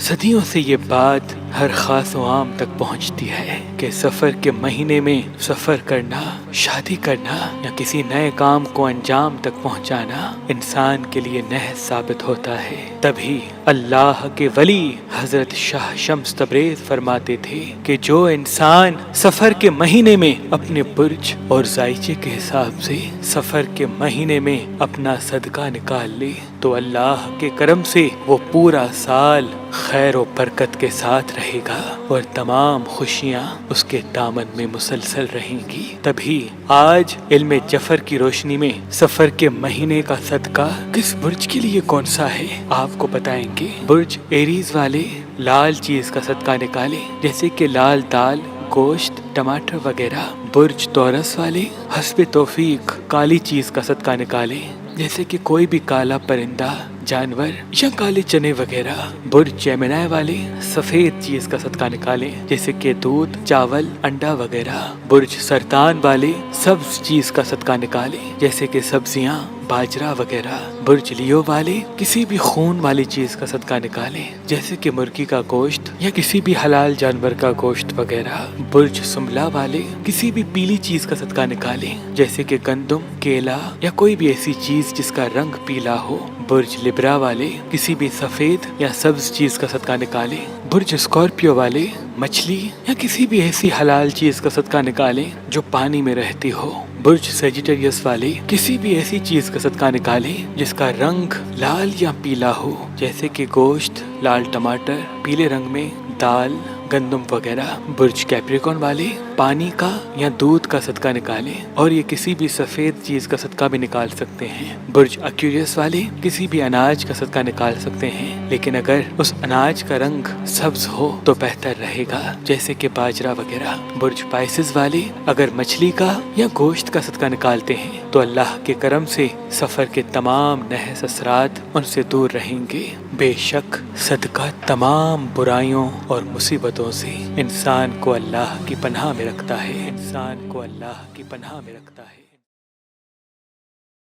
صدیوں سے یہ بات ہر خاص و عام تک پہنچتی ہے کہ سفر کے مہینے میں سفر کرنا، شادی کرنا یا کسی نئے کام کو انجام تک پہنچانا انسان کے لیے نحس ثابت ہوتا ہے۔ تبھی اللہ کے ولی حضرت شاہ شمس تبریز فرماتے تھے کہ جو انسان سفر کے مہینے میں اپنے برج اور ذائچے کے حساب سے سفر کے مہینے میں اپنا صدقہ نکال لے تو اللہ کے کرم سے وہ پورا سال خیر و برکت کے ساتھ رہے گا اور تمام خوشیاں اس کے دامن میں مسلسل رہیں گی۔ تبھی آج علم جفر کی روشنی میں سفر کے مہینے کا صدقہ کس برج کے لیے کون سا ہے آپ کو بتائیں گے۔ برج ایریز والے لال چیز کا صدقہ نکالیں، جیسے کہ لال دال، گوشت، ٹماٹر وغیرہ۔ برج تورس والے حسب توفیق کالی چیز کا صدقہ نکالیں، جیسے کہ کوئی بھی کالا پرندہ، جانور یا کالے چنے وغیرہ۔ برج جیمنائی والے سفید چیز کا صدقہ نکالیں، جیسے کہ دودھ، چاول، انڈا وغیرہ۔ برج سرطان والے سبز چیز کا صدقہ نکالیں، جیسے کہ سبزیاں، باجرہ وغیرہ۔ برج لیو والے کسی بھی خون والی چیز کا صدقہ نکالیں، جیسے کہ مرغی کا گوشت یا کسی بھی حلال جانور کا گوشت وغیرہ۔ برج سنبلا والے کسی بھی پیلی چیز کا صدقہ نکالیں، جیسے کہ گندم، کیلا یا کوئی بھی ایسی چیز جس کا رنگ پیلا ہو۔ برج لبرا والے کسی بھی سفید یا سبز چیز کا صدقہ نکالیں۔ برج اسکارپیو والے مچھلی یا کسی بھی ایسی حلال چیز کا صدقہ نکالیں جو پانی میں رہتی ہو۔ برج سیجیٹیریس والے کسی بھی ایسی چیز کا صدقہ نکالیں جس کا رنگ لال یا پیلا ہو، جیسے کہ گوشت، لال ٹماٹر، پیلے رنگ میں دال، گندم وغیرہ۔ برج کیپریکون والے پانی کا یا دودھ کا صدقہ نکالیں، اور یہ کسی بھی سفید چیز کا صدقہ بھی نکال سکتے ہیں۔ برج ایکویریس والے کسی بھی اناج کا صدقہ نکال سکتے ہیں، لیکن اگر اس اناج کا رنگ سبز ہو تو بہتر رہے گا، جیسے کہ باجرہ وغیرہ۔ برج پائسز والے اگر مچھلی کا یا گوشت کا صدقہ نکالتے ہیں تو اللہ کے کرم سے سفر کے تمام نحس اثرات ان سے دور رہیں گے۔ بے شک صدقہ تمام برائیوں اور مصیبتوں سے انسان کو اللہ کی پناہ میں رکھتا ہے، انسان کو اللہ کی پناہ میں رکھتا ہے۔